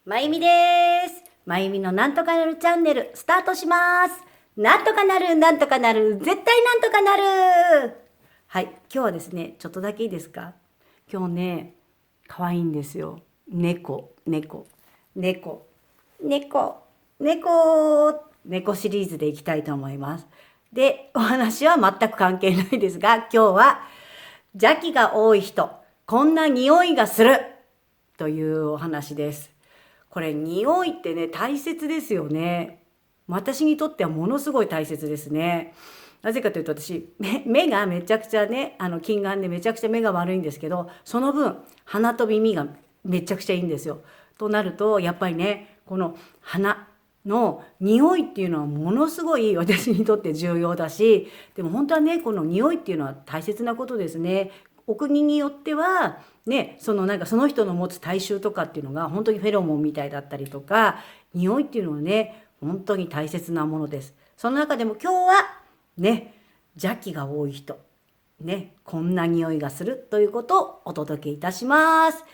まゆみです。まゆみのなんとかなるチャンネルスタートします。なんとかなる、なんとかなる、絶対なんとかなる。はい、今日はですね、ちょっとだけいいですか？今日ね、可愛いんですよ。猫、猫、猫、猫、猫シリーズでいきたいと思います。で、お話は全く関係ないですが、今日は邪気が多い人、こんな匂いがするというお話です。これ匂いってね大切ですよね。私にとってはものすごい大切ですね。なぜかというと私目がめちゃくちゃね近眼でめちゃくちゃ目が悪いんですけど、その分鼻と耳がめちゃくちゃいいんですよ。となるとやっぱりねこの鼻の匂いっていうのはものすごい私にとって重要だし、でも本当はねこの匂いっていうのは大切なことですね。お国によってはね、なんかその人の持つ体臭とかっていうのが本当にフェロモンみたいだったりとか、匂いっていうのはね本当に大切なものです。その中でも今日はね邪気が多い人ね、こんな匂いがするということをお届けいたします。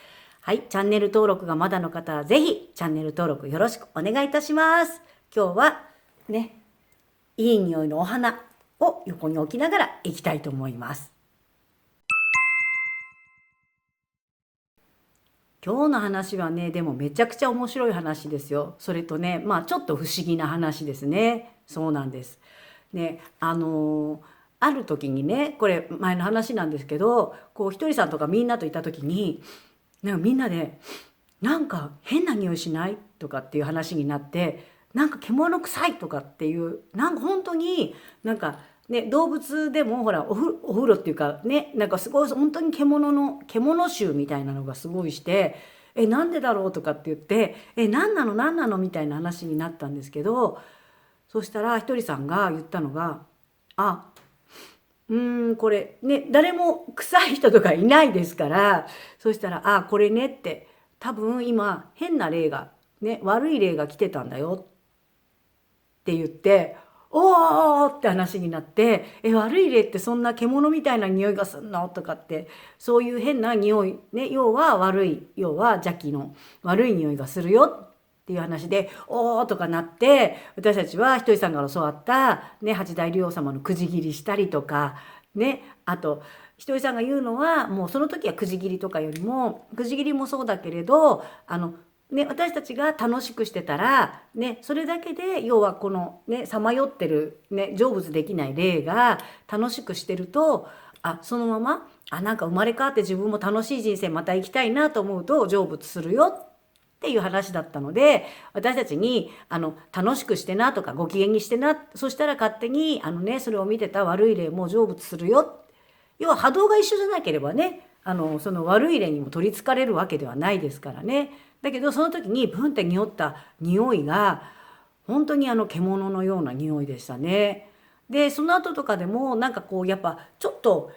はい、チャンネル登録がまだの方はぜひチャンネル登録よろしくお願いいたします。今日はね、いい匂いのお花を横に置きながらいきたいと思います。今日の話はね、でもめちゃくちゃ面白い話ですよ。それとね、まあちょっと不思議な話ですね。そうなんです。ね、ある時にね、これ前の話なんですけど、こうひとりさんとかみんなといた時に、なんかみんなで、なんか変な匂いしないとかっていう話になって、なんか獣臭いとかっていう、なんか本当になんかね、動物でもほらお風呂っていうかね、なんかすごい本当に獣臭みたいなのがすごいして、なんでだろうとかって言って、何なのみたいな話になったんですけど、そしたらひとりさんが言ったのが、あ、これね、誰も臭い人とかいないですから、そしたら、これねって、多分今変な霊が、ね、悪い霊が来てたんだよって言って、おーって話になって、悪い霊ってそんな獣みたいな匂いがすんのとかって、そういう変な匂い、ね、要は邪気の悪い匂いがするよっていう話で、おーとかなって、私たちはひとりさんから教わった、ね、八大竜王様のくじ切りしたりとか、ね、あと、ひとりさんが言うのは、もうその時はくじ切りとかよりも、くじ切りもそうだけれど、ね、私たちが楽しくしてたら、ね、それだけで要はこのねさまよってる、ね、成仏できない霊が楽しくしてると、そのままなんか生まれ変わって自分も楽しい人生また生きたいなと思うと成仏するよっていう話だったので、私たちに楽しくしてなとかご機嫌にしてな、そしたら勝手にそれを見てた悪い霊も成仏するよ。要は波動が一緒じゃなければね、その悪い霊にも取りつかれるわけではないですからね。だけどその時にブンって匂った匂いが本当に獣のような匂いでしたね。でその後とかでもなんかこうやっぱちょっと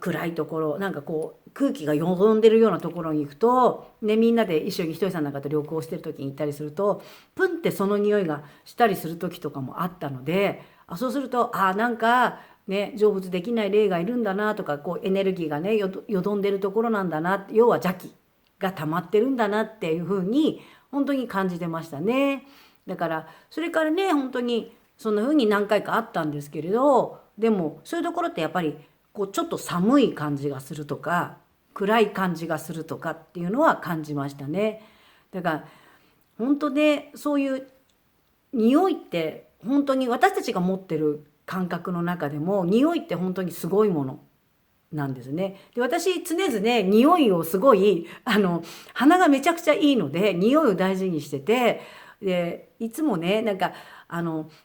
暗いところ、なんかこう空気がよどんでるようなところに行くと、ね、みんなで一緒にひとりさんなんかと旅行してる時に行ったりするとプンってその匂いがしたりする時とかもあったので、そうするとなんかね成仏できない霊がいるんだなとか、こうエネルギーがねよどんでるところなんだな、要は邪気が溜まってるんだなっていうふうに本当に感じてましたね。だからそれからね本当にそんな風に何回かあったんですけれど、でもそういうところってやっぱりこうちょっと寒い感じがするとか暗い感じがするとかっていうのは感じましたね。だから本当ね、そういう匂いって本当に私たちが持ってる感覚の中でも匂いって本当にすごいものなんですね。で私常々匂いをすごい鼻がめちゃくちゃいいので匂いを大事にしてて、でいつもねなんか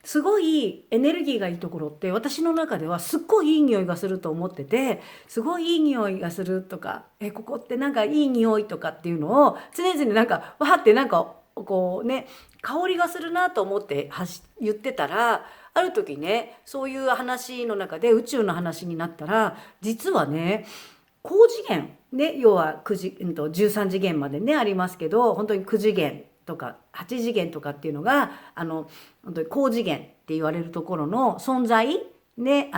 すごいエネルギーがいいところって私の中ではすっごいいい匂いがすると思ってて、すごいいい匂いがするとかここってなんかいい匂いとかっていうのを常々なんかわーってなんかこうね香りがするなと思って言ってたら、ある時ねそういう話の中で宇宙の話になったら、実はね高次元ね、要は13次元までねありますけど、本当に9次元とか8次元とかっていうのが本当に高次元って言われるところの存在ね、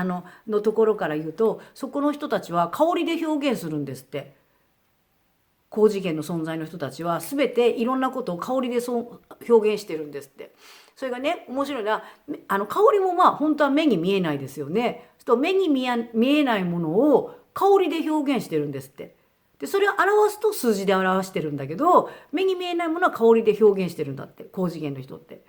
のところから言うと、そこの人たちは香りで表現するんですって。高次元の存在の人たちは全ていろんなことを香りでそう表現してるんですって。それがね面白いのは香りも本当は目に見えないですよね。そう目に見えないものを香りで表現してるんですって。でそれを表すと数字で表してるんだけど、目に見えないものは香りで表現してるんだって、高次元の人って。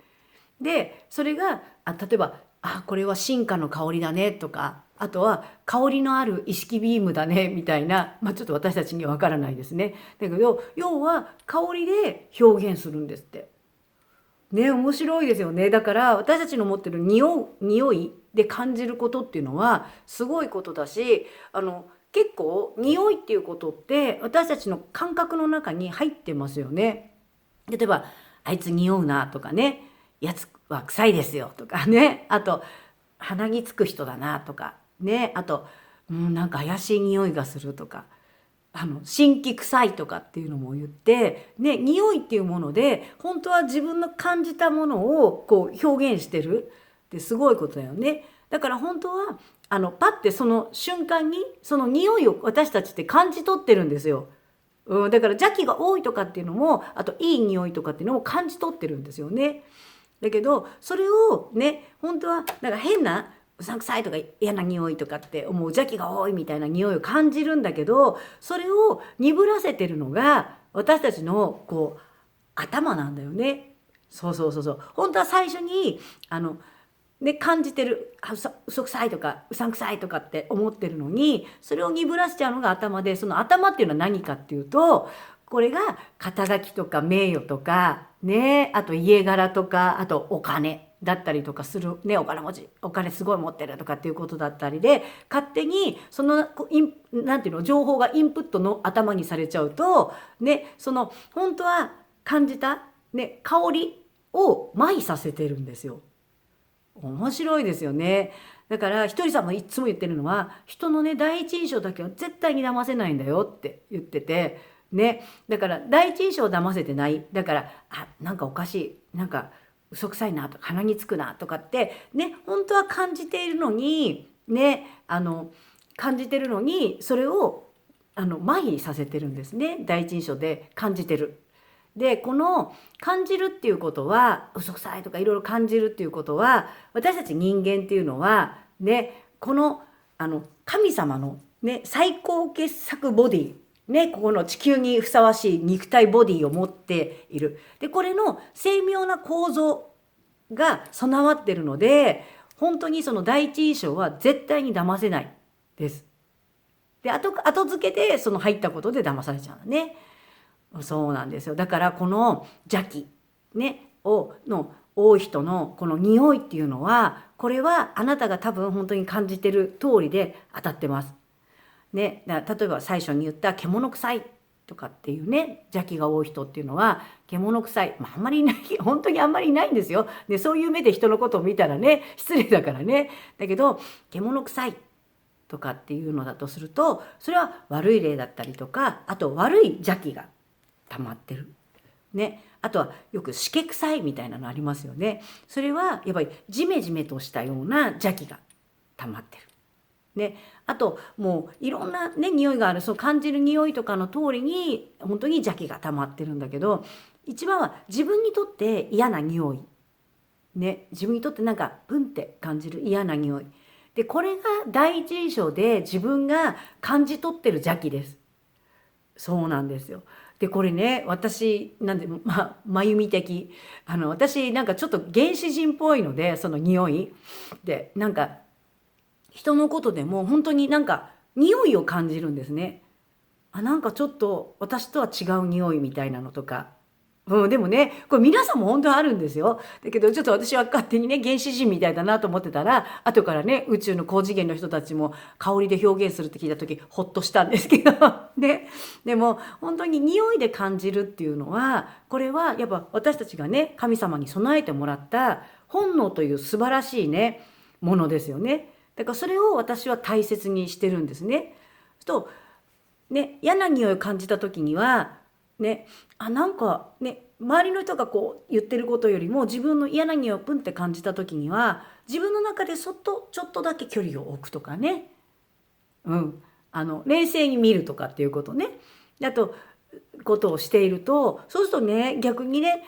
でそれが例えばこれは進化の香りだねとか、あとは香りのある意識ビームだねみたいな、ちょっと私たちには分からないですね。だけど要は香りで表現するんですって。ね、面白いですよね。だから私たちの持ってる匂いで感じることっていうのはすごいことだし、結構匂いっていうことって私たちの感覚の中に入ってますよね。例えばあいつ匂うなとかね、やつは臭いですよとかね、あと鼻につく人だなとかね、あと、なんか怪しい匂いがするとか、辛気臭いとかっていうのも言ってね、匂いっていうもので本当は自分の感じたものをこう表現してるってすごいことだよね。だから本当はパッてその瞬間にその匂いを私たちって感じ取ってるんですよ。だから邪気が多いとかっていうのも、あといい匂いとかっていうのも感じ取ってるんですよね。だけどそれをね本当はなんか変なうさんくさいとか嫌な匂いとかって思う、邪気が多いみたいな匂いを感じるんだけど、それを鈍らせてるのが私たちのこう頭なんだよね。そうそうそうそう。本当は最初に感じてる嘘くさいとかうさんくさいとかって思ってるのに、それを鈍らせちゃうのが頭で、その頭っていうのは何かっていうと、これが肩書きとか名誉とかね、あと家柄とか、あとお金だったりとかするね、お金すごい持ってるとかっていうことだったりで、勝手にそのなんていうの、情報がインプットの頭にされちゃうとね、その本当は感じたね香りを麻痺させてるんですよ。面白いですよね。だからひとりさんもいつも言ってるのは、人のね第一印象だけは絶対に騙せないんだよって言っててね。だから第一印象を騙せてない。だからなんかおかしい、なんか嘘くさいなとか鼻につくなとかってね、本当は感じているのにね、感じてるのにそれを麻痺させてるんですね。第一印象で感じてる。でこの感じるっていうことは、嘘くさいとかいろいろ感じるっていうことは、私たち人間っていうのはね、この神様のね最高傑作ボディね、ここの地球にふさわしい肉体ボディを持っている。でこれの精妙な構造が備わってるので、本当にその第一印象は絶対に騙せないです。で後付けでその入ったことで騙されちゃうのね。そうなんですよ。だからこの邪気ねの多い人のこの匂いっていうのは、これはあなたが多分本当に感じてる通りで当たってます。ね、だから例えば最初に言った獣臭いとかっていうね、邪気が多い人っていうのは獣臭い、あんまりいない本当にあんまりいないんですよ。でそういう目で人のことを見たらね失礼だからね。だけど獣臭いとかっていうのだとすると、それは悪い霊だったりとか、あと悪い邪気が溜まってる。ね、あとはよくしけ臭いみたいなのありますよね。それはやっぱりジメジメとしたような邪気が溜まってる。ね、あともういろんなね匂いがある、そう感じる匂いとかの通りに本当に邪気が溜まってるんだけど、一番は自分にとって嫌な匂いね、自分にとってなんかブンって感じる嫌な匂いで、これが第一印象で自分が感じ取ってる邪気です。そうなんですよ。でこれね、私なんで真由美的私なんかちょっと原始人っぽいので、その匂いでなんか人のことでも本当になんか匂いを感じるんですね。なんかちょっと私とは違う匂いみたいなのとか。でもねこれ皆さんも本当はあるんですよ。だけどちょっと私は勝手にね原始人みたいだなと思ってたら、後からね宇宙の高次元の人たちも香りで表現するって聞いた時ホッとしたんですけどね。でも本当に匂いで感じるっていうのは、これはやっぱ私たちがね神様に備えてもらった本能という素晴らしいねものですよね。だからそれを私は大切にしてるんですね。とね、嫌な匂いを感じた時にはね、なんかね周りの人がこう言ってることよりも自分の嫌な匂いをプンって感じた時には、自分の中でちょっとだけ距離を置くとかね、冷静に見るとかっていうことね。あとことをしていると、そうするとね、逆にね、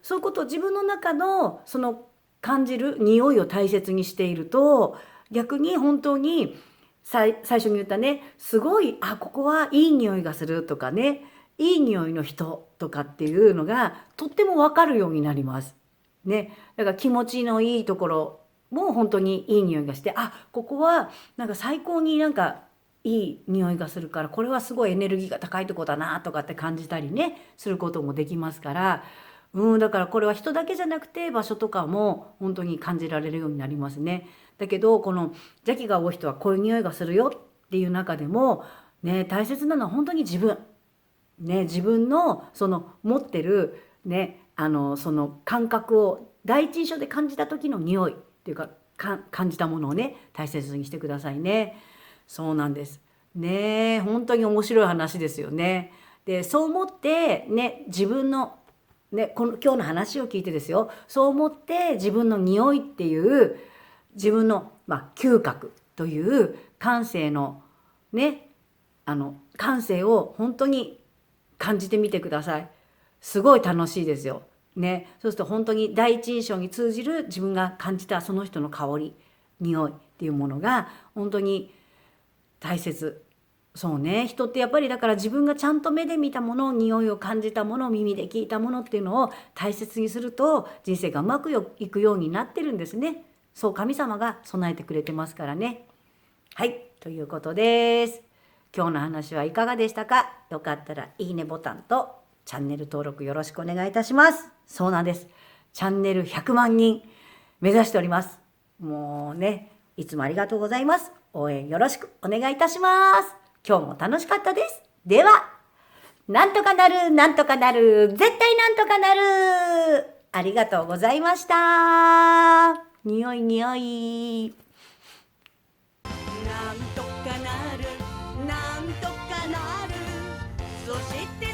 そういうことを自分の中のその感じる匂いを大切にしていると、逆に本当に最初に言ったね、すごい、あ、ここはいい匂いがするとかね、いい匂いの人とかっていうのがとっても分かるようになります。ね、だから気持ちのいいところも本当にいい匂いがして、あ、ここはなんか最高になんかいい匂いがするから、これはすごいエネルギーが高いとこだなとかって感じたりね、することもできますから、だからこれは人だけじゃなくて場所とかも本当に感じられるようになりますね。だけどこの邪気が多い人はこういう匂いがするよっていう中でもね、大切なのは本当に自分。ね、自分のその持ってるね、その感覚を第一印象で感じた時の匂いっていうか、感じたものをね、大切にしてくださいね。そうなんです。ね、本当に面白い話ですよね。で、そう思ってね、自分のね、今日の話を聞いてですよ、そう思って自分の匂いっていう自分の、嗅覚という感性のね、感性を本当に感じてみてください。すごい楽しいですよ。ね、そうすると本当に第一印象に通じる自分が感じたその人の香り、匂いっていうものが本当に大切。そうね、人ってやっぱりだから自分がちゃんと目で見たもの、匂いを感じたもの、耳で聞いたものっていうのを大切にすると人生がうまくいくようになってるんですね。そう神様が備えてくれてますからね。はい、ということです。今日の話はいかがでしたか？よかったらいいねボタンとチャンネル登録よろしくお願いいたします。そうなんです。チャンネル100万人目指しております。もうね、いつもありがとうございます。応援よろしくお願いいたします。今日も楽しかったです。では、なんとかなる、なんとかなる、絶対なんとかなる。ありがとうございました。匂い匂い。なんとかなる、なんとかなる。そして